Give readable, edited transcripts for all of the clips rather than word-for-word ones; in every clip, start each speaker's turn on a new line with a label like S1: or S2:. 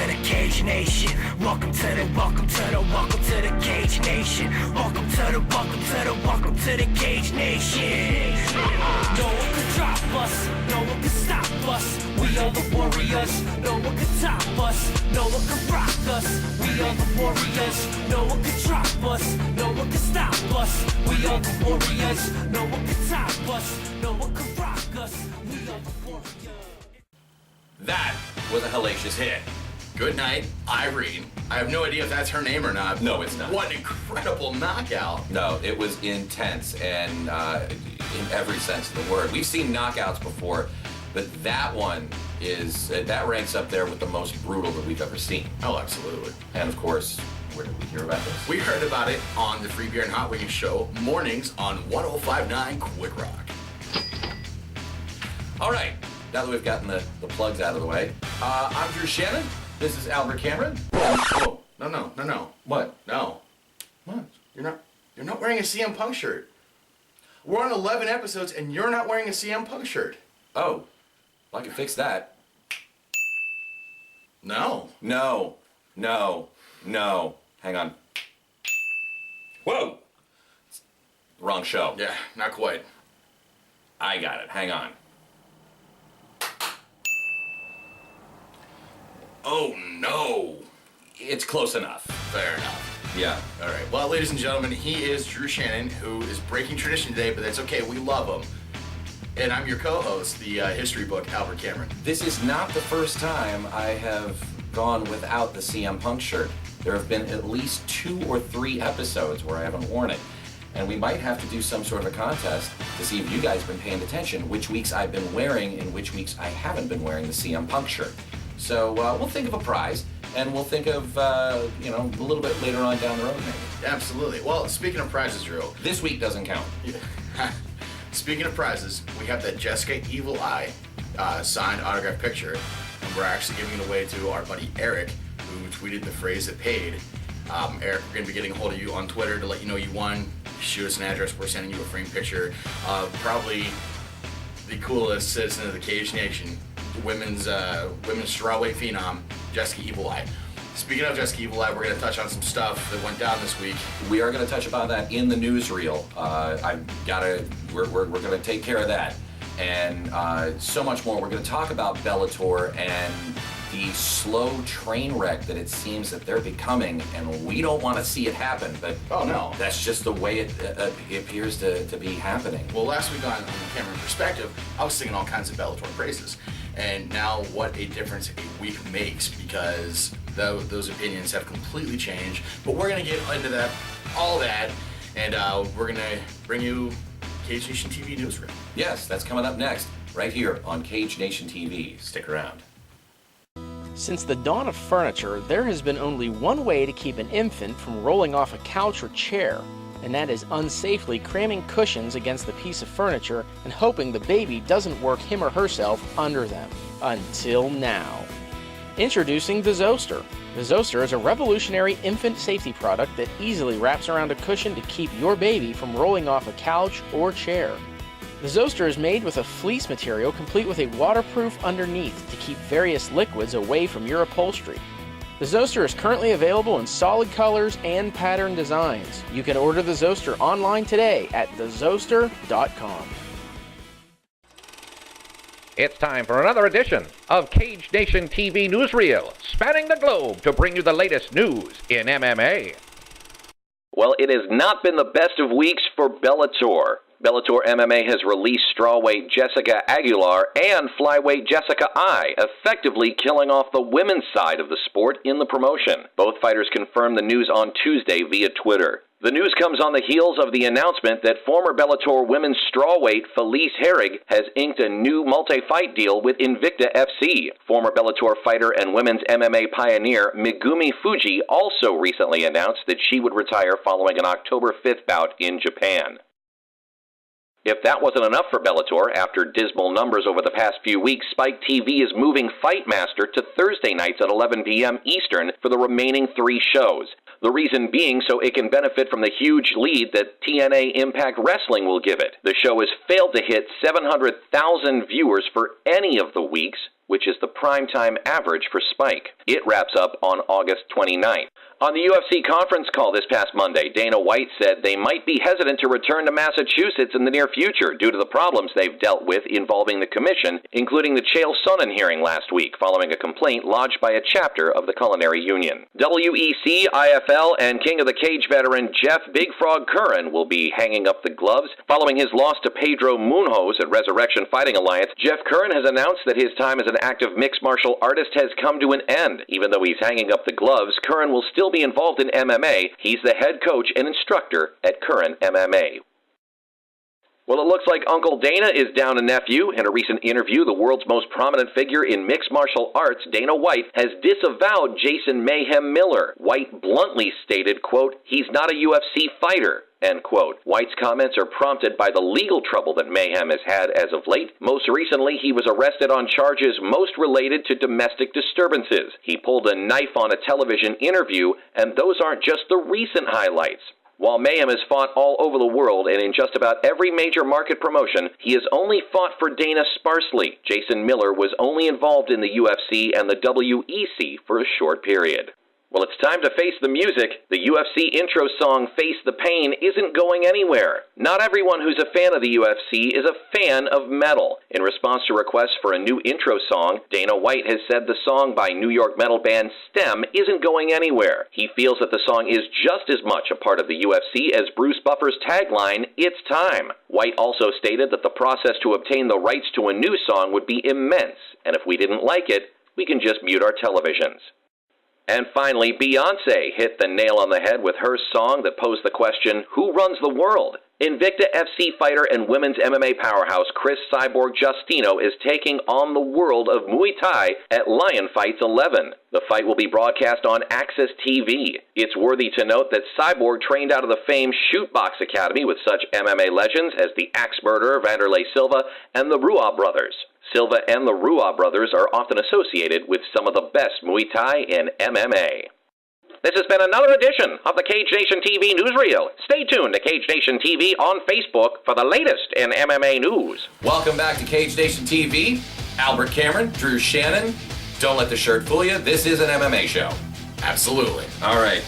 S1: the Cage Nation. Welcome to the Cage Nation. Welcome to the Cage Nation. No one can drop us, no one can stop us. We are the warriors, no one can top us, no one can rock us. We are the warriors, no one can drop us, no one can stop us. We are the warriors, no one can top us, no one can rock us. We are the warriors.
S2: That was a hellacious hit. Good night, Irene. I have no idea if that's her name or not.
S3: No, it's not.
S2: What an incredible knockout.
S3: No, it was intense and in every sense of the word. We've seen knockouts before, but that one is, that ranks up there with the most brutal that we've ever seen.
S2: Oh, absolutely.
S3: And of course, where did we hear about this?
S2: We heard about it on the Free Beer and Hot Wings show, mornings on 105.9 Quick Rock.
S3: All right, now that we've gotten the plugs out of the way, I'm Drew Shannon. This is Albert Cameron.
S2: Oh, no.
S3: What?
S2: No.
S3: What?
S2: You're not wearing a CM Punk shirt. We're on 11 episodes and you're not wearing a CM Punk shirt.
S3: Oh, well, I can fix that.
S2: No.
S3: No. Hang on. Whoa! Wrong show.
S2: Yeah, not quite.
S3: I got it. Hang on.
S2: Oh, no.
S3: It's close enough.
S2: Fair enough.
S3: Yeah.
S2: All right. Well, ladies and gentlemen, he is Drew Shannon, who is breaking tradition today, but that's okay. We love him. And I'm your co-host, the history book, Albert Cameron.
S3: This is not the first time I have gone without the CM Punk shirt. There have been at least 2 or 3 episodes where I haven't worn it. And we might have to do some sort of a contest to see if you guys have been paying attention, which weeks I've been wearing and which weeks I haven't been wearing the CM Punk shirt. So we'll think of a prize, and we'll think of, a little bit later on down the road, maybe.
S2: Absolutely. Well, speaking of prizes, Drew.
S3: This week doesn't count.
S2: Speaking of prizes, we have that Jessica Evil Eye signed autograph picture, and we're actually giving it away to our buddy Eric, who tweeted the phrase that paid. Eric, we're going to be getting a hold of you on Twitter to let you know you won. Shoot us an address. We're sending you a framed picture of probably the coolest citizen of the Cage Nation, women's strawweight phenom, Jessica Evil Eye. Speaking of Jessica Evil Eye, we're going to touch on some stuff that went down this week.
S3: We are going to touch upon that in the newsreel. We're going to take care of that, and so much more. We're going to talk about Bellator and the slow train wreck that it seems that they're becoming, and we don't want to see it happen, but
S2: oh no,
S3: that's just the way it appears to be happening.
S2: Well, last week on the Cameron Perspective, I was singing all kinds of Bellator praises, and now what a difference a week makes, because those opinions have completely changed. But we're going to get into that, all that, and we're going to bring you Cage Nation TV Newsreel.
S3: Yes, that's coming up next, right here on Cage Nation TV. Stick around.
S4: Since the dawn of furniture, there has been only one way to keep an infant from rolling off a couch or chair, and that is unsafely cramming cushions against the piece of furniture and hoping the baby doesn't work him or herself under them. Until now. Introducing the Zoster. The Zoster is a revolutionary infant safety product that easily wraps around a cushion to keep your baby from rolling off a couch or chair. The Zoster is made with a fleece material complete with a waterproof underneath to keep various liquids away from your upholstery. The Zoster is currently available in solid colors and pattern designs. You can order the Zoster online today at thezoster.com.
S5: It's time for another edition of Cage Nation TV Newsreel, spanning the globe to bring you the latest news in MMA.
S6: Well, it has not been the best of weeks for Bellator. Bellator MMA has released strawweight Jessica Aguilar and flyweight Jessica Eye, effectively killing off the women's side of the sport in the promotion. Both fighters confirmed the news on Tuesday via Twitter. The news comes on the heels of the announcement that former Bellator women's strawweight FELICE HERRIG has inked a new multi-fight deal with Invicta FC. Former Bellator fighter and women's MMA pioneer Megumi Fujii also recently announced that she would retire following an October 5th bout in Japan. If that wasn't enough for Bellator, after dismal numbers over the past few weeks, Spike TV is moving Fightmaster to Thursday nights at 11 p.m. Eastern for the remaining 3 shows. The reason being so it can benefit from the huge lead that TNA Impact Wrestling will give it. The show has failed to hit 700,000 viewers for any of the weeks, which is the primetime average for Spike. It wraps up on August 29th. On the UFC conference call this past Monday, Dana White said they might be hesitant to return to Massachusetts in the near future due to the problems they've dealt with involving the commission, including the Chael Sonnen hearing last week following a complaint lodged by a chapter of the Culinary Union. WEC, IFL, and King of the Cage veteran Jeff Big Frog Curran will be hanging up the gloves. Following his loss to PEDRO MUNHOZ at Resurrection Fighting Alliance, Jeff Curran has announced that his time as an active mixed martial artist has come to an end. Even though he's hanging up the gloves, Curran will still be involved in MMA. He's the head coach and instructor at Curran MMA. Well, it looks like Uncle Dana is down a nephew. In a recent interview, the world's most prominent figure in mixed martial arts, Dana White, has disavowed Jason Mayhem Miller. White bluntly stated, quote, "He's not a UFC fighter," end quote. White's comments are prompted by the legal trouble that Mayhem has had as of late. Most recently, he was arrested on charges most related to domestic disturbances. He pulled a knife on a television interview, and those aren't just the recent highlights. While Mayhem has fought all over the world and in just about every major market promotion, he has only fought for Dana sparsely. Jason Miller was only involved in the UFC and the WEC for a short period. Well, it's time to face the music. The UFC intro song, Face the Pain, isn't going anywhere. Not everyone who's a fan of the UFC is a fan of metal. In response to requests for a new intro song, Dana White has said the song by New York metal band Stem isn't going anywhere. He feels that the song is just as much a part of the UFC as Bruce Buffer's tagline, "It's Time." White also stated that the process to obtain the rights to a new song would be immense, and if we didn't like it, we can just mute our televisions. And finally, Beyoncé hit the nail on the head with her song that posed the question, who runs the world? Invicta FC fighter and women's MMA powerhouse Chris Cyborg Justino is taking on the world of Muay Thai at Lion Fights 11. The fight will be broadcast on Access TV. It's worthy to note that Cyborg trained out of the famed Shootbox Academy with such MMA legends as the Axe Murderer Vanderlei Silva and the Rua brothers. Silva and the Rua brothers are often associated with some of the best Muay Thai in MMA. This has been another edition of the Cage Nation TV Newsreel. Stay tuned to Cage Nation TV on Facebook for the latest in MMA news.
S3: Welcome back to Cage Nation TV. Albert Cameron, Drew Shannon. Don't let the shirt fool you. This is an MMA show.
S2: Absolutely.
S3: All right.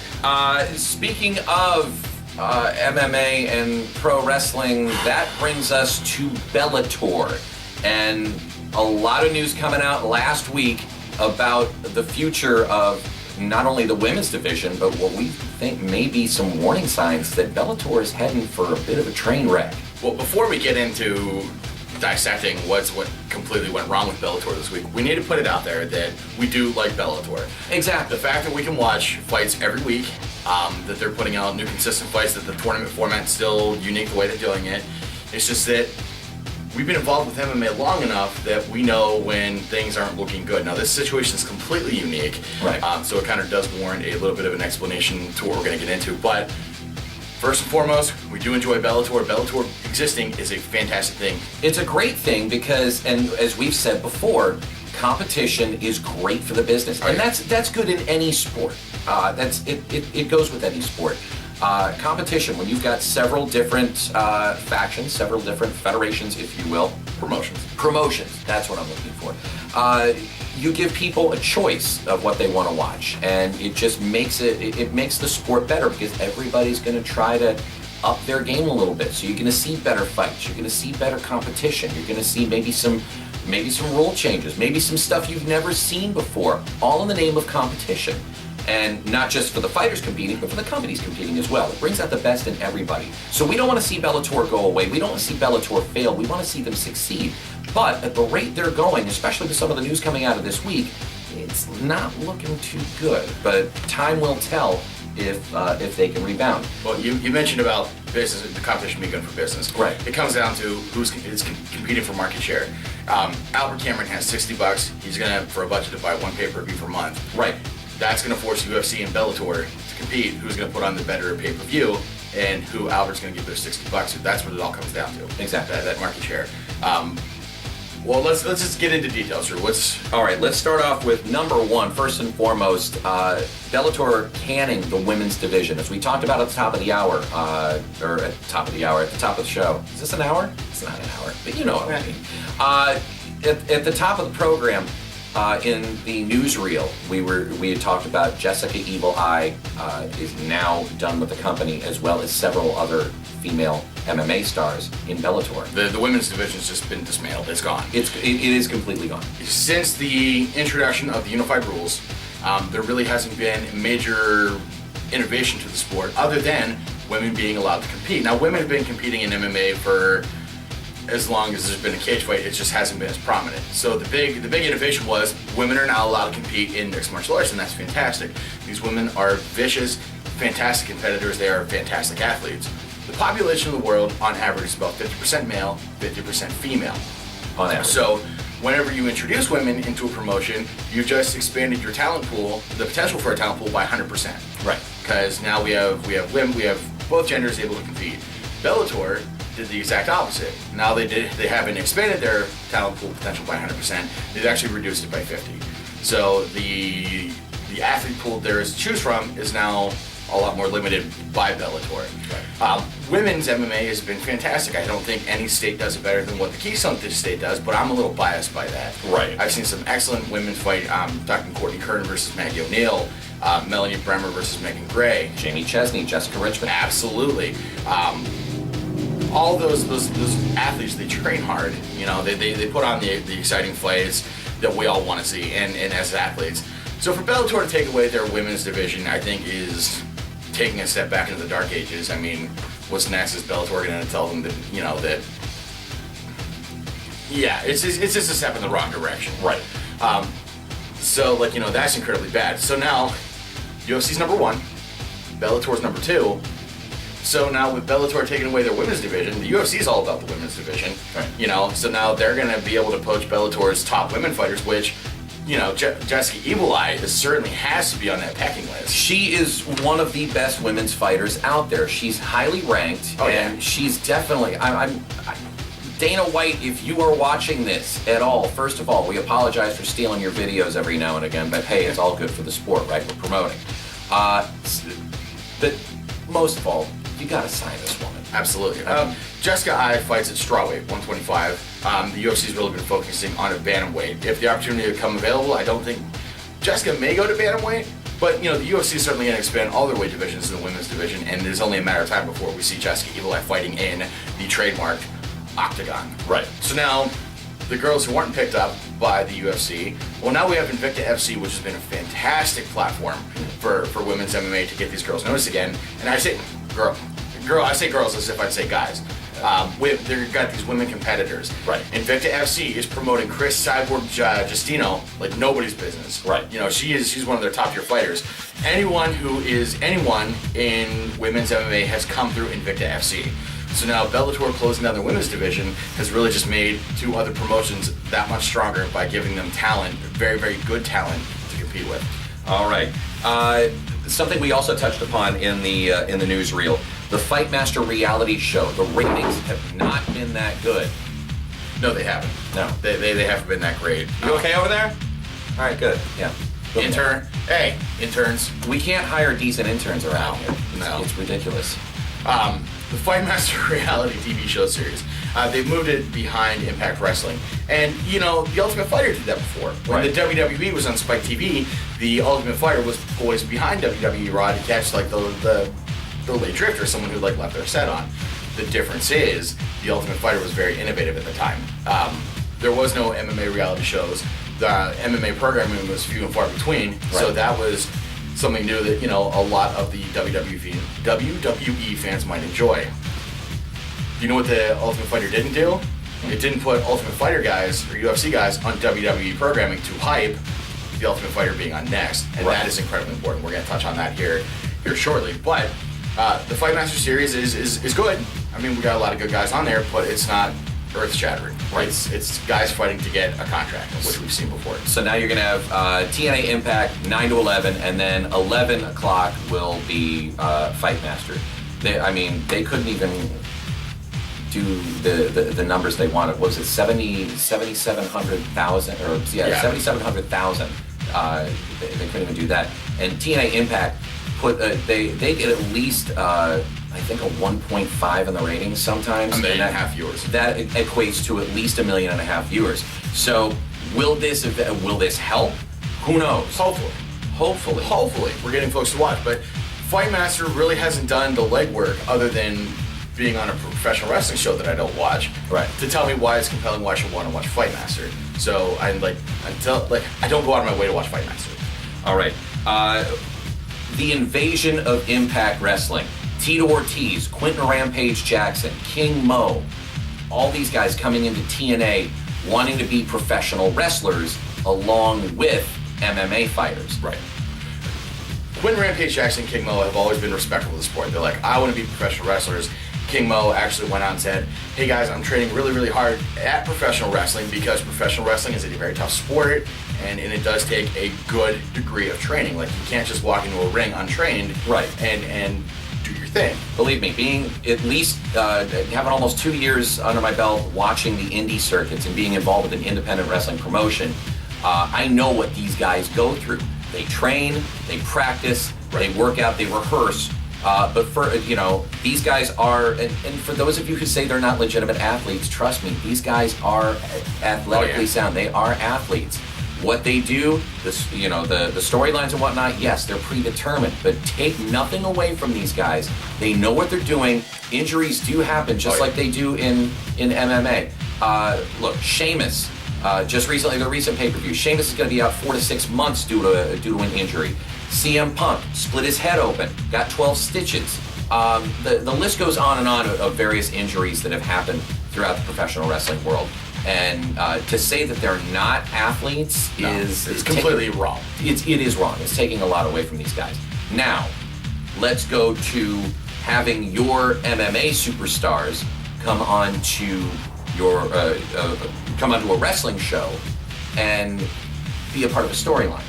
S3: Speaking of MMA and pro wrestling, that brings us to Bellator. And a lot of news coming out last week about the future of not only the women's division, but what we think may be some warning signs that Bellator is heading for a bit of a train wreck.
S2: Well, before we get into dissecting what completely went wrong with Bellator this week, we need to put it out there that we do like Bellator.
S3: Exactly.
S2: The fact that we can watch fights every week, that they're putting out new consistent fights, that the tournament format's still unique the way they're doing it, it's just that we've been involved with MMA long enough that we know when things aren't looking good. Now, this situation is completely unique,
S3: right?
S2: So it kind of does warrant a little bit of an explanation to what we're going to get into. But first and foremost, we do enjoy Bellator. Bellator existing is a fantastic thing.
S3: It's a great thing because, and as we've said before, competition is great for the business, and that's good in any sport. It goes with any sport. Competition, when you've got several different factions, several different federations, if you will. Promotions, that's what I'm looking for. You give people a choice of what they want to watch, and it just makes it makes the sport better because everybody's going to try to up their game a little bit. So you're going to see better fights, you're going to see better competition, you're going to see maybe some rule changes, maybe some stuff you've never seen before, all in the name of competition. And not just for the fighters competing, but for the companies competing as well. It brings out the best in everybody. So we don't want to see Bellator go away. We don't want to see Bellator fail. We want to see them succeed. But at the rate they're going, especially with some of the news coming out of this week, it's not looking too good. But time will tell if they can rebound.
S2: Well, you mentioned about business, the competition being good for business.
S3: Right.
S2: It comes down to who's competing for market share. Albert Cameron has $60. He's gonna, for a budget, to buy one pay-per-view per month.
S3: Right.
S2: That's going to force UFC and Bellator to compete. Who's going to put on the better pay-per-view, and who Albert's going to give their $60. That's what it all comes down to.
S3: Exactly.
S2: That market share. Well, let's just get into details here.
S3: All right, let's start off with number one. First and foremost, Bellator canning the women's division. As we talked about at the top of the hour, at the top of the show. Is this an hour? It's not an hour, but you know what I mean. At the top of the program, In the newsreel, we had talked about Jessica Evil Eye is now done with the company, as well as several other female MMA stars in Bellator.
S2: The women's division's just been dismantled. It's gone.
S3: It is completely gone.
S2: Since the introduction of the unified rules, there really hasn't been a major innovation to the sport other than women being allowed to compete. Now, women have been competing in MMA for as long as there's been a cage fight. It just hasn't been as prominent. So the big innovation was women are now allowed to compete in mixed martial arts, and that's fantastic. These women are vicious, fantastic competitors. They are fantastic athletes. The population of the world, on average, is about 50% male, 50% female.
S3: On average.
S2: So whenever you introduce women into a promotion, you've just expanded your talent pool, the potential for a talent pool, by 100%.
S3: Right.
S2: Because now we have women, we have both genders able to compete. Bellator did the exact opposite. Now they haven't expanded their talent pool potential by 100%. They've actually reduced it by 50. So the athlete pool there is to choose from is now a lot more limited by Bellator. Right. Women's MMA has been fantastic. I don't think any state does it better than what the Keystone State does, but I'm a little biased by that.
S3: Right.
S2: I've seen some excellent women fight. Talking Courtney Curtin versus Maggie O'Neill, Melanie Bremer versus Megan Gray,
S3: Jamie Chesney, Jessica Richmond.
S2: Absolutely. All those athletes, they train hard. You know, they put on the exciting fights that we all want to see, and as athletes. So for Bellator to take away their women's division, I think is taking a step back into the dark ages. I mean, what's next? Is Bellator going to tell them that, you know, that, yeah, it's just a step in the wrong direction.
S3: Right.
S2: So, like, you know, that's incredibly bad. So now, UFC's number 1, Bellator's number 2. So now with Bellator taking away their women's division, the UFC is all about the women's division.
S3: Right.
S2: You know, so now they're going to be able to poach Bellator's top women fighters, which, you know, Jessica Evil Eye certainly has to be on that pecking list.
S3: She is one of the best women's fighters out there. She's highly ranked, and she's definitely. Dana White, if you are watching this at all, first of all, we apologize for stealing your videos every now and again, but hey, it's all good for the sport, right? We're promoting. But most of all, you gotta sign this woman.
S2: Absolutely. Jessica Eye fights at strawweight, 125. The UFC's really been focusing on a bantamweight. If the opportunity would come available, I don't think Jessica may go to bantamweight, but you know, the UFC is certainly going to expand all their weight divisions in the women's division, and it's only a matter of time before we see Jessica Evil Eye fighting in the trademarked octagon.
S3: Right.
S2: So now, the girls who weren't picked up by the UFC, well, now we have Invicta FC, which has been a fantastic platform for women's MMA to get these girls noticed again. And I say I say girls as if I'd say guys. They've got these women competitors.
S3: Right.
S2: Invicta FC is promoting Chris Cyborg Justino like nobody's business.
S3: Right.
S2: You know, she's one of their top tier fighters. Anyone in women's MMA has come through Invicta FC. So now Bellator closing down their women's division has really just made 2 other promotions that much stronger by giving them talent, very, very good talent to compete with.
S3: All right. Something we also touched upon in the newsreel, the Fightmaster reality show. The ratings have not been that good.
S2: No, they haven't.
S3: No.
S2: They haven't been that great.
S3: You okay over there? All right, good. Yeah.
S2: Interns.
S3: We can't hire decent interns around here.
S2: No.
S3: It's ridiculous.
S2: The Fightmaster reality TV show series. They've moved it behind Impact Wrestling. And, you know, The Ultimate Fighter did that before. When the WWE was on Spike TV, The Ultimate Fighter was always behind WWE Raw to catch, like, the late drifter, someone who, like, left their set on. The difference is, The Ultimate Fighter was very innovative at the time. There was no MMA reality shows. The MMA programming was few and far between. Right. So that was something new that, you know, a lot of the WWE fans might enjoy. You know what the Ultimate Fighter didn't do? It didn't put Ultimate Fighter guys or UFC guys on WWE programming to hype the Ultimate Fighter being on next, and that is incredibly important. We're going to touch on that here shortly. But the Fightmaster series is good. I mean, we got a lot of good guys on there, but it's not earth-shattering. Right. It's guys fighting to get a contract, which we've seen before.
S3: So now you're going to have TNA Impact 9 to 11, and then 11 o'clock will be Fightmaster. They couldn't even do the numbers they wanted. What was it, 7,700,000? Or 7,700,000. They couldn't even do that. And TNA Impact they get at least I think a 1.5 in the ratings sometimes.
S2: $1.5 million viewers.
S3: That equates to at least 1.5 million viewers. So Will this help? Who knows?
S2: Hopefully, we're getting folks to watch. But Fight Master really hasn't done the legwork other than being on a professional wrestling show that I don't watch,
S3: right?
S2: To tell me why it's compelling, why I should want to watch Fight Master. So I don't go out of my way to watch Fight Master.
S3: All right, the invasion of Impact Wrestling. Tito Ortiz, Quentin Rampage Jackson, King Mo, all these guys coming into TNA wanting to be professional wrestlers along with MMA fighters.
S2: Right. Quentin Rampage Jackson and King Mo have always been respectful of the sport. They're like, I want to be professional wrestlers. King Mo actually went out and said, hey guys, I'm training really, really hard at professional wrestling because professional wrestling is a very tough sport and it does take a good degree of training. Like, you can't just walk into a ring untrained,
S3: right,
S2: and do your thing.
S3: Believe me, being at least having almost 2 years under my belt watching the indie circuits and being involved with an independent wrestling promotion, I know what these guys go through. They train, they practice, they work out, they rehearse. But for, these guys are, and for those of you who say they're not legitimate athletes, trust me, these guys are athletically sound. They are athletes. What they do, the storylines and whatnot, yes, they're predetermined, but take nothing away from these guys. They know what they're doing. Injuries do happen, just like they do in MMA. Look, Sheamus, just recently, the recent pay-per-view, Sheamus is going to be out 4 to 6 months due to an injury. CM Punk split his head open, got 12 stitches. The list goes on and on of various injuries that have happened throughout the professional wrestling world. And to say that they're not athletes is
S2: completely wrong.
S3: It is wrong. It's taking a lot away from these guys. Now, let's go to having your MMA superstars come onto a wrestling show and be a part of a storyline.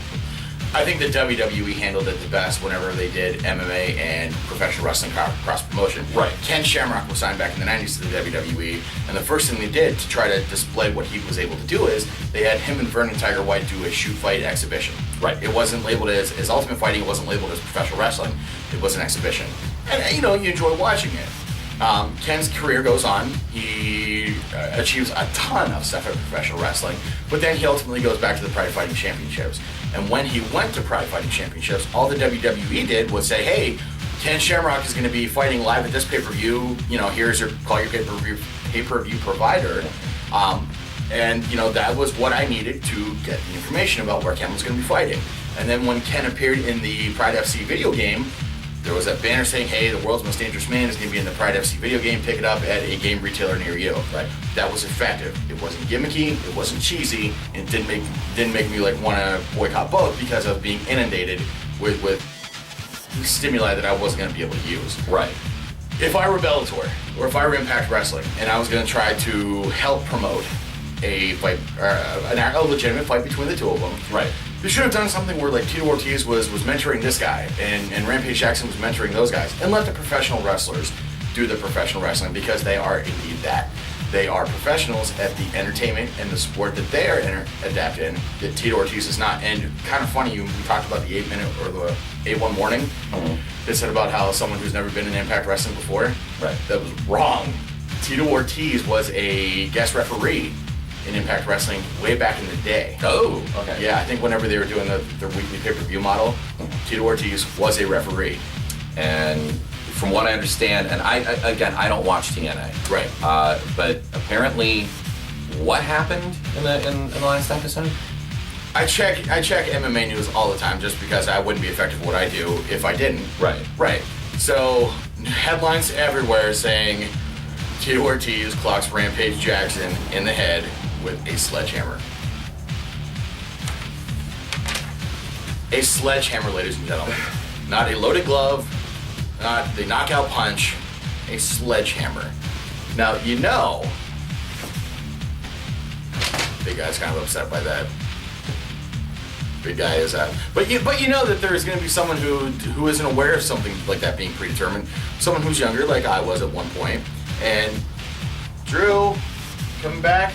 S2: I think the WWE handled it the best whenever they did MMA and professional wrestling cross promotion.
S3: Right. Ken
S2: Shamrock was signed back in the 90s to the WWE, and the first thing they did to try to display what he was able to do is they had him and Vernon Tiger White do a shoot fight exhibition.
S3: Right.
S2: It wasn't labeled as Ultimate Fighting, it wasn't labeled as professional wrestling, it was an exhibition. And you enjoy watching it. Ken's career goes on. He achieves a ton of stuff at professional wrestling, but then he ultimately goes back to the Pride Fighting Championships. And when he went to Pride Fighting Championships, all the WWE did was say, hey, Ken Shamrock is going to be fighting live at this pay-per-view. Here's your pay-per-view provider. And that was what I needed to get the information about where Ken was going to be fighting. And then when Ken appeared in the Pride FC video game, there was that banner saying, hey, the world's most dangerous man is going to be in the Pride FC video game. Pick it up at a game retailer near you.
S3: Right.
S2: That was effective. It wasn't gimmicky. It wasn't cheesy. It didn't make me want to boycott both because I was being inundated with stimuli that I wasn't going to be able to use.
S3: Right.
S2: If I were Bellator or if I were Impact Wrestling and I was going to try to help promote a fight, a legitimate fight between the two of them,
S3: right,
S2: they should have done something where Tito Ortiz was mentoring this guy and Rampage Jackson was mentoring those guys, and let the professional wrestlers do the professional wrestling, because they are indeed that. They are professionals at the entertainment and the sport that they are adept in, that Tito Ortiz is not. And kind of funny, we talked about the 8-minute or the 8-1 warning.
S3: Mm-hmm.
S2: They said about how someone who's never been in Impact Wrestling before,
S3: right,
S2: that was wrong. Tito Ortiz was a guest referee in Impact Wrestling way back in the day.
S3: Oh, okay.
S2: Yeah, I think whenever they were doing their weekly pay-per-view model, Tito Ortiz was a referee.
S3: And from what I understand, and I don't watch TNA.
S2: Right.
S3: But apparently, what happened in the last episode?
S2: I check MMA news all the time just because I wouldn't be effective at what I do if I didn't.
S3: Right.
S2: Right. So headlines everywhere saying Tito Ortiz clocks Rampage Jackson in the head with a sledgehammer. A sledgehammer, ladies and gentlemen. Not a loaded glove, not the knockout punch, a sledgehammer. Now, Big Guy's kind of upset by that. Big Guy is but you know that there is going to be someone who isn't aware of something like that being predetermined. Someone who's younger, like I was at one point. And Drew, coming back.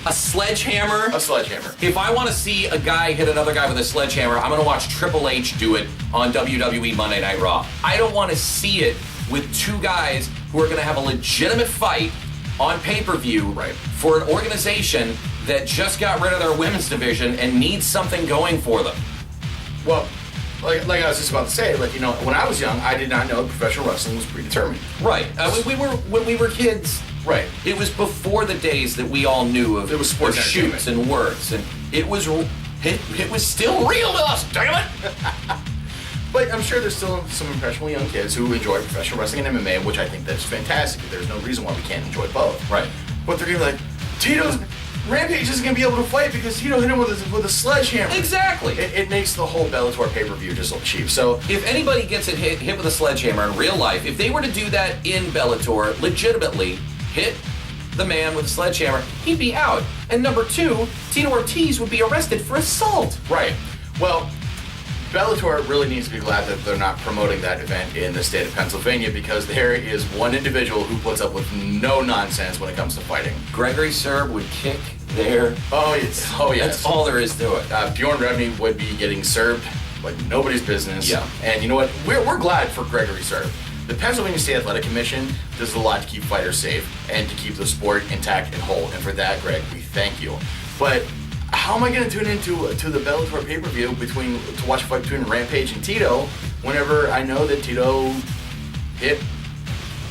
S3: A sledgehammer?
S2: A sledgehammer.
S3: If I want to see a guy hit another guy with a sledgehammer, I'm going to watch Triple H do it on WWE Monday Night Raw. I don't want to see it with two guys who are going to have a legitimate fight on pay-per-view for an organization that just got rid of their women's division and needs something going for them.
S2: Well, like I was just about to say, like, you know, when I was young, I did not know professional wrestling was predetermined.
S3: Right. When we were kids.
S2: Right.
S3: It was before the days that we all knew of.
S2: It was sports
S3: shoots and works, and it was still real to us. Damn it!
S2: But I'm sure there's still some impressionable young kids who enjoy professional wrestling and MMA, which I think that's fantastic. There's no reason why we can't enjoy both.
S3: Right.
S2: But they're gonna be like, Tito's Rampage isn't gonna be able to fight because Tito hit him with a sledgehammer.
S3: Exactly.
S2: It makes the whole Bellator pay-per-view just look cheap. So
S3: if anybody gets hit with a sledgehammer in real life, if they were to do that in Bellator, legitimately hit the man with a sledgehammer, he'd be out. And number two, Tito Ortiz would be arrested for assault.
S2: Right. Well, Bellator really needs to be glad that they're not promoting that event in the state of Pennsylvania, because there is one individual who puts up with no nonsense when it comes to fighting.
S3: Gregory Serb would kick their...
S2: Oh, yes. Oh, yes.
S3: That's all there is to it.
S2: Bjorn Rebney would be getting served like nobody's business.
S3: Yeah.
S2: And you know what? We're glad for Gregory Serb. The Pennsylvania State Athletic Commission does a lot to keep fighters safe and to keep the sport intact and whole. And for that, Greg, we thank you. But how am I going to tune into the Bellator pay-per-view to watch a fight between Rampage and Tito whenever I know that Tito hit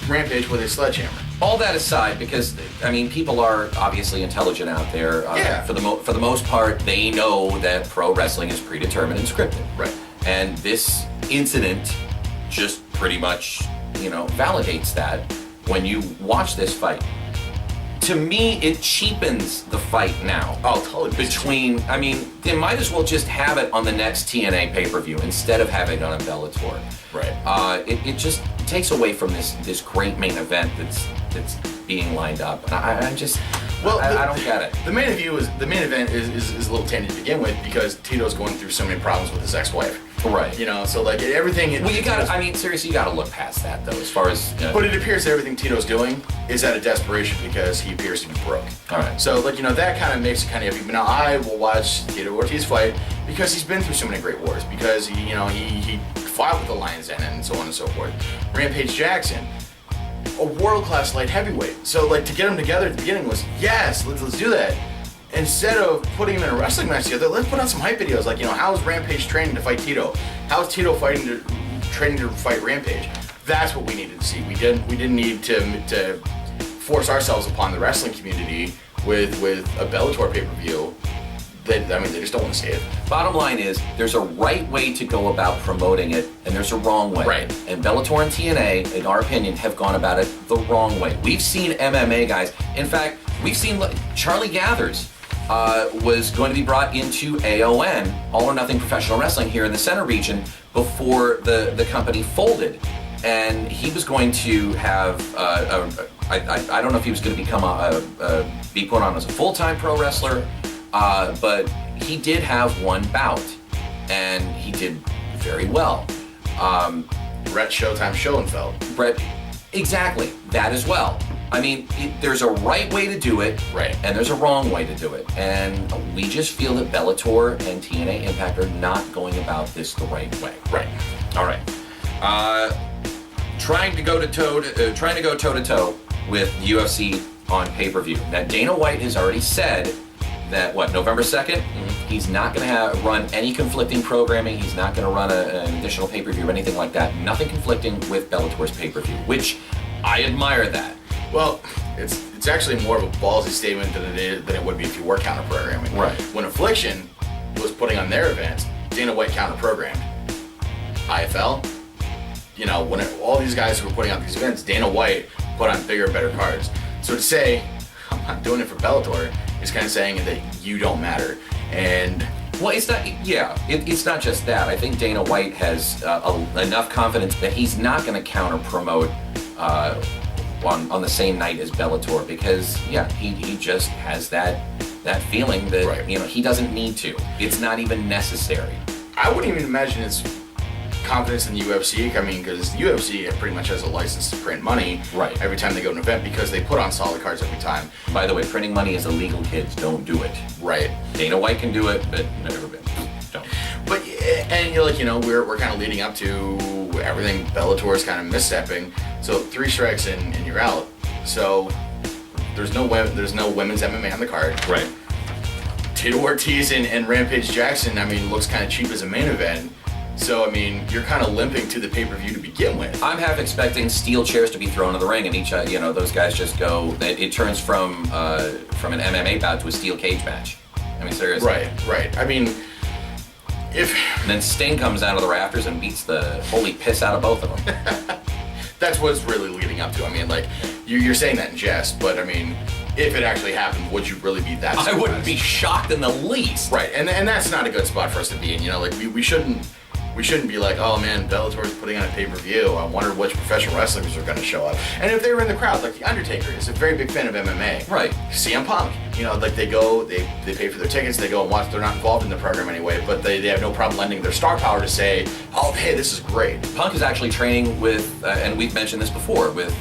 S2: Rampage with a sledgehammer?
S3: All that aside, because I mean, people are obviously intelligent out there.
S2: Yeah.
S3: For the most part, they know that pro wrestling is predetermined and scripted.
S2: Right.
S3: And this incident just pretty much, validates that when you watch this fight. To me, it cheapens the fight now.
S2: Oh, totally.
S3: They might as well just have it on the next TNA pay-per-view instead of having it on Bellator.
S2: Right.
S3: It just takes away from this great main event that's being lined up. I don't get it.
S2: The main event is a little tainted to begin with because Tito's going through so many problems with his ex-wife.
S3: Right.
S2: So like everything.
S3: Well, seriously, you gotta look past that though, as far as.
S2: But it appears that everything Tito's doing is out of desperation because he appears to be broke.
S3: All right.
S2: So that kind of makes it kind of iffy. But now I will watch Tito Ortiz fight because he's been through so many great wars. Because he fought with the Lions Den and so on and so forth. Rampage Jackson, a world-class light heavyweight. So like to get them together at the beginning was yes, let's do that. Instead of putting them in a wrestling match together, let's put out some hype videos. Like, how's Rampage training to fight Tito? How's Tito training to fight Rampage? That's what we needed to see. We didn't need to force ourselves upon the wrestling community with a Bellator pay-per-view. They just don't want to see it.
S3: Bottom line is, there's a right way to go about promoting it, and there's a wrong way.
S2: Right.
S3: And Bellator and TNA, in our opinion, have gone about it the wrong way. We've seen MMA guys. In fact, we've seen Charlie Gathers was going to be brought into AON, All or Nothing Professional Wrestling, here in the center region before the company folded. And he was going to have, I don't know if he was going to be put on as a full-time pro wrestler, but he did have one bout, and he did very well.
S2: Brett Showtime Schoenfeld.
S3: Brett, exactly, that as well. There's a right way to do it,
S2: right,
S3: and there's a wrong way to do it, and we just feel that Bellator and TNA Impact are not going about this the right way.
S2: Right.
S3: All right. Trying to go toe to toe with UFC on pay-per-view. Now, Dana White has already said that November 2nd, he's not going to run any conflicting programming. He's not going to run an additional pay-per-view or anything like that. Nothing conflicting with Bellator's pay-per-view, which I admire that.
S2: Well, it's actually more of a ballsy statement than it would be if you were counter-programming.
S3: Right.
S2: When Affliction was putting on their events, Dana White counter-programmed. IFL, when all these guys who were putting on these events, Dana White put on bigger, better cards. So to say, I'm not doing it for Bellator, is kind of saying that you don't matter. And
S3: well, it's not. Yeah, it's not just that. I think Dana White has enough confidence that he's not going to counter-promote on the same night as Bellator because he just has that feeling that
S2: right.
S3: He doesn't need to. It's not even necessary.
S2: I wouldn't even imagine it's confidence in the UFC. Because UFC pretty much has a license to print money
S3: right
S2: every time they go to an event because they put on solid cards every time.
S3: By the way, printing money is illegal, kids. Don't do it.
S2: Right.
S3: Dana White can do it, but never been. Don't.
S2: But and we're kind of leading up to everything Bellator is kind of misstepping. So 3 strikes and you're out. So there's no women's MMA on the card.
S3: Right.
S2: Tito Ortiz and Rampage Jackson, I mean, looks kind of cheap as a main event. So, I mean, you're kind of limping to the pay-per-view to begin with.
S3: I'm half expecting steel chairs to be thrown in the ring, and each, those guys just go. It turns from an MMA bout to a steel cage match. I mean, seriously.
S2: Right. I mean,
S3: and then Sting comes out of the rafters and beats the holy piss out of both of them.
S2: That's what it's really leading up to. I mean, like, you're saying that in jest, but I mean, if it actually happened, would you really be that surprised?
S3: I wouldn't be shocked in the least.
S2: Right, and that's not a good spot for us to be in. Like, we shouldn't be like, oh man, Bellator's putting on a pay-per-view. I wonder which professional wrestlers are going to show up. And if they were in the crowd, like The Undertaker is a very big fan of MMA.
S3: Right.
S2: CM Punk, like they go, they pay for their tickets, they go and watch. They're not involved in the program anyway, but they have no problem lending their star power to say, oh hey, this is great.
S3: Punk is actually training with, and we've mentioned this before, with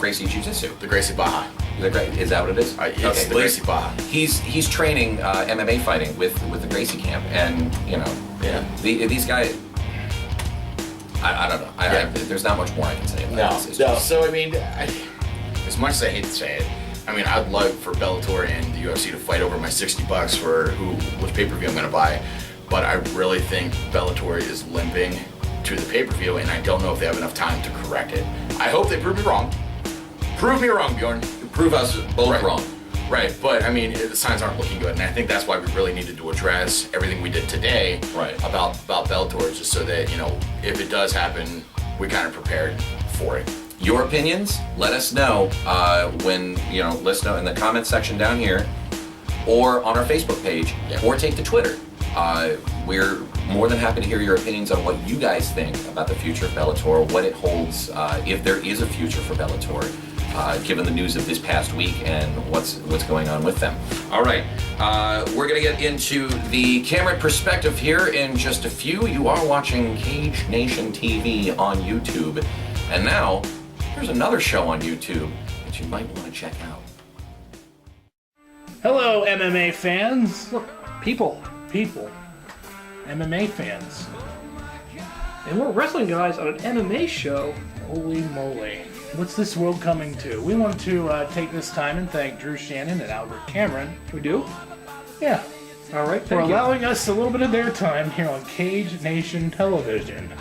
S3: Gracie Jiu-Jitsu.
S2: The Gracie Baja.
S3: Is that what it is?
S2: It's the Gracie Baja.
S3: He's training MMA fighting with the Gracie camp, and
S2: yeah.
S3: These guys. I don't know. There's not much more I can say about this.
S2: No. So I mean, as much as I hate to say it, I mean, I'd love for Bellator and the UFC to fight over my $60 for which pay-per-view I'm going to buy, but I really think Bellator is limping to the pay-per-view, and I don't know if they have enough time to correct it. I hope they prove me wrong. Prove me wrong, Bjorn.
S3: Prove us both wrong.
S2: Right, but I mean, the signs aren't looking good, and I think that's why we really needed to address everything we did today about Bellator, just so that, if it does happen, we kind of prepared for it.
S3: Your opinions, let us know let us know in the comment section down here, or on our Facebook page, or take to Twitter. We're more than happy to hear your opinions on what you guys think about the future of Bellator, what it holds, if there is a future for Bellator. Given the news of this past week and what's going on with them. All right, we're going to get into the Cameron perspective here in just a few. You are watching Cage Nation TV on YouTube, and now there's another show on YouTube that you might want to check out.
S7: Hello, MMA fans. Look, people, MMA fans. And we're wrestling guys on an MMA show. Holy moly. What's this world coming to? We want to take this time and thank Drew Shannon and Albert Cameron.
S8: We do?
S7: Yeah.
S8: All right,
S7: for allowing us a little bit of their time here on Cage Nation Television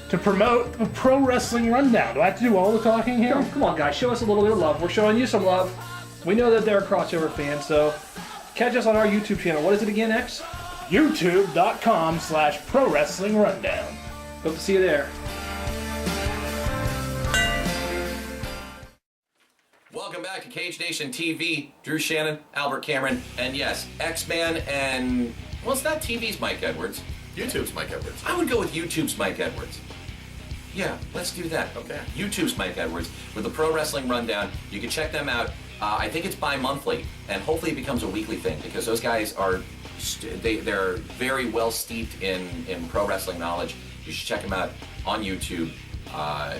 S7: to promote the Pro Wrestling Rundown. Do I have to do all the talking here?
S8: Come on, guys. Show us a little bit of love. We're showing you some love. We know that they're a crossover fan, so catch us on our YouTube channel. What is it again, X?
S7: YouTube.com/Pro Wrestling Rundown.
S8: Hope to see you there.
S3: Welcome back to Cage Nation TV. Drew Shannon, Albert Cameron, and yes, X-Man and... Well, it's not TV's Mike Edwards.
S2: YouTube's Mike Edwards.
S3: I would go with YouTube's Mike Edwards. Yeah, let's do that.
S2: Okay.
S3: YouTube's Mike Edwards with the Pro Wrestling Rundown. You can check them out. I think it's bi-monthly, and hopefully it becomes a weekly thing, because those guys are... They're very well steeped in pro wrestling knowledge. You should check them out on YouTube.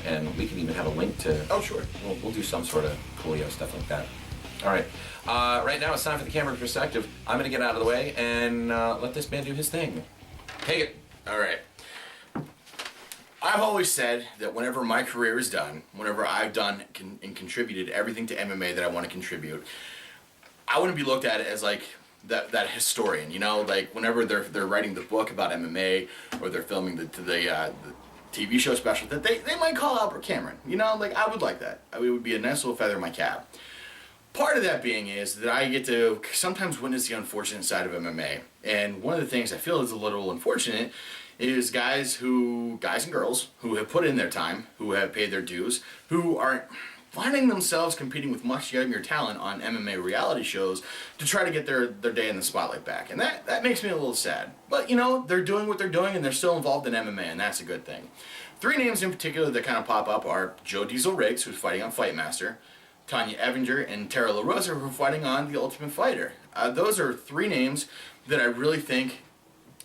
S3: And we can even have a link to...
S2: Oh, sure.
S3: We'll do some sort of coolio stuff like that. All right. Right now it's time for the camera perspective. I'm going to get out of the way and let this man do his thing. Take it.
S2: All right. I've always said that whenever my career is done, whenever I've done and contributed everything to MMA that I want to contribute, I wouldn't be looked at as like that historian, like whenever they're writing the book about MMA or they're filming the TV show special, that they might call Albert Cameron. Like I would like that. It would be a nice little feather in my cap. Part of that being is that I get to sometimes witness the unfortunate side of MMA. And one of the things I feel is a little unfortunate is guys and girls who have put in their time, who have paid their dues, who are finding themselves competing with much younger talent on MMA reality shows to try to get their day in the spotlight back. And that makes me a little sad. But, they're doing what they're doing and they're still involved in MMA, and that's a good thing. 3 names in particular that kind of pop up are Joe Diesel Riggs, who's fighting on Fightmaster, Tanya Evinger, and Tara LaRosa, who are fighting on The Ultimate Fighter. Those are 3 names that I really think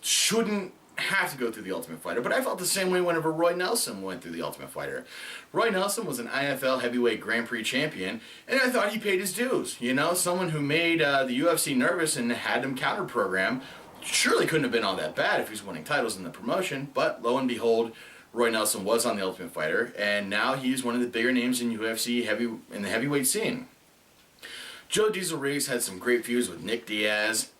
S2: shouldn't have to go through The Ultimate Fighter, but I felt the same way whenever Roy Nelson went through The Ultimate Fighter. Roy Nelson was an IFL heavyweight Grand Prix champion, and I thought he paid his dues. Someone who made the UFC nervous and had him counter-program surely couldn't have been all that bad if he's winning titles in the promotion, but lo and behold, Roy Nelson was on The Ultimate Fighter, and now he's one of the bigger names in UFC in the heavyweight scene. Joe Diesel Riggs had some great feuds with Nick Diaz.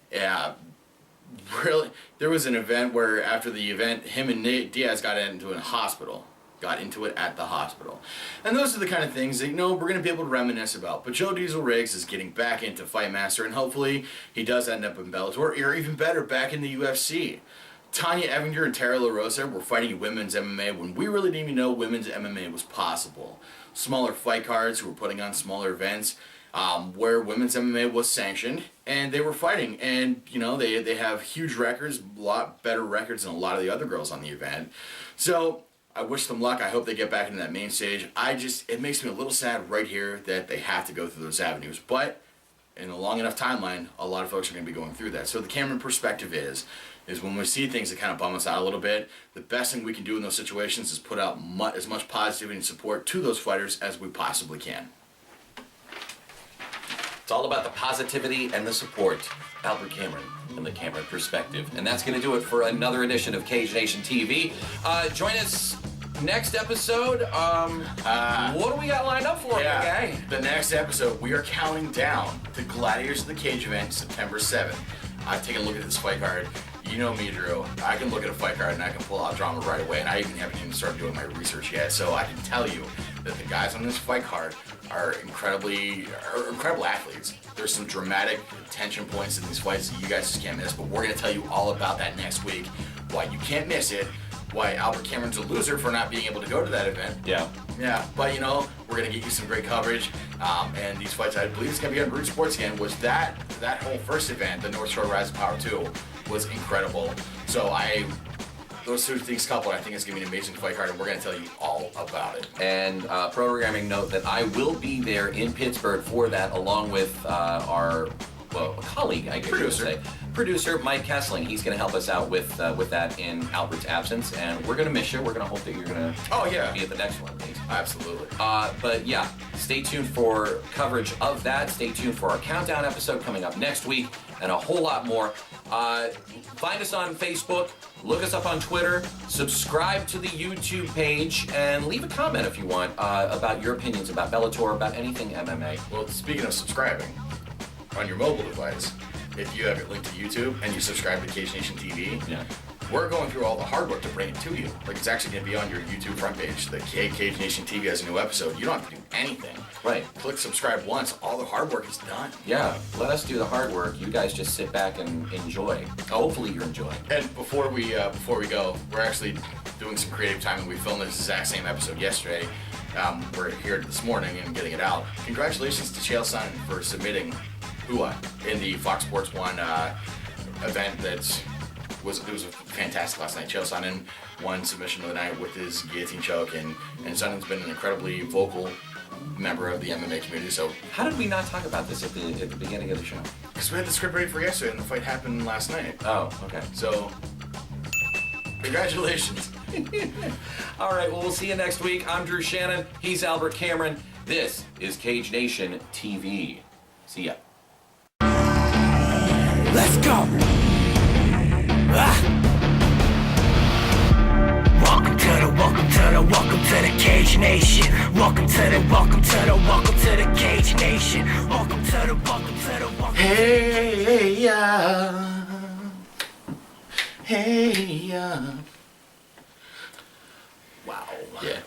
S2: Really, there was an event where after the event, him and Nick Diaz got into it at the hospital. And those are the kind of things that, we're going to be able to reminisce about. But Joe Diesel Riggs is getting back into Fight Master, and hopefully he does end up in Bellator, or even better, back in the UFC. Tanya Evinger and Tara La Rosa were fighting in women's MMA when we really didn't even know women's MMA was possible. Smaller fight cards who were putting on smaller events where women's MMA was sanctioned, and they were fighting. And, they have huge records, a lot better records than a lot of the other girls on the event. So I wish them luck. I hope they get back into that main stage. It makes me a little sad right here that they have to go through those avenues. But in a long enough timeline, a lot of folks are going to be going through that. So the Cameron perspective is when we see things that kind of bum us out a little bit, the best thing we can do in those situations is put out as much positivity and support to those fighters as we possibly can.
S3: It's all about the positivity and the support. Albert Cameron and the Cameron perspective. And that's going to do it for another edition of Cage Nation TV. Join us next episode. What do we got lined up for you, guy?
S2: The next episode, we are counting down the Gladiators of the Cage event, September 7th. I've taken a look at this fight card. You know me, Drew. I can look at a fight card and I can pull out drama right away, and I haven't even started doing my research yet. So I can tell you that the guys on this fight card are incredible athletes. There's some dramatic tension points in these fights that you guys just can't miss, but we're going to tell you all about that next week. Why you can't miss it, why Albert Cameron's a loser for not being able to go to that event.
S3: Yeah,
S2: but we're going to get you some great coverage, and these fights, I believe it's going to be on Root Sports again, was that whole first event, the North Shore Rise of Power 2, was incredible. So those two things coupled, I think it's going to be an amazing fight card, and we're going to tell you all about it.
S3: And programming note that I will be there in Pittsburgh for that, along with our colleague, I guess you would say, producer Mike Kessling. He's going to help us out with that in Albert's absence, and we're going to miss you. We're going to hope that you're going to be at the next one.
S2: Absolutely.
S3: But yeah, stay tuned for coverage of that. Stay tuned for our countdown episode coming up next week, and a whole lot more. Find us on Facebook, look us up on Twitter, subscribe to the YouTube page, and leave a comment if you want about your opinions about Bellator, about anything MMA.
S2: Well, speaking of subscribing, on your mobile device, if you have it linked to YouTube and you subscribe to Cage Nation TV, we're going through all the hard work to bring it to you. Like, it's actually going to be on your YouTube front page. The Cage Nation TV has a new episode. You don't have to do anything.
S3: Right.
S2: Click subscribe once. All the hard work is done.
S3: Yeah. Let us do the hard work. You guys just sit back and enjoy. Hopefully you're enjoying.
S2: And before we go, we're actually doing some creative timing. We filmed this exact same episode yesterday. We're here this morning and getting it out. Congratulations to Chael Sonnen for submitting Hua in the Fox Sports 1 event it was fantastic last night. Chael Sonnen won submission of the night with his guillotine choke, and Sonnen's been an incredibly vocal member of the MMA community. So
S3: how did we not talk about this at the beginning of the show?
S2: Because we had the script ready for yesterday, and the fight happened last night.
S3: Oh, okay.
S2: So congratulations.
S3: All right, well, we'll see you next week. I'm Drew Shannon. He's Albert Cameron. This is Cage Nation TV. See ya.
S1: Let's go. Welcome to the Cage Nation. Welcome to the Cage Nation. Welcome to the
S2: Hey, Wow.
S3: Yeah.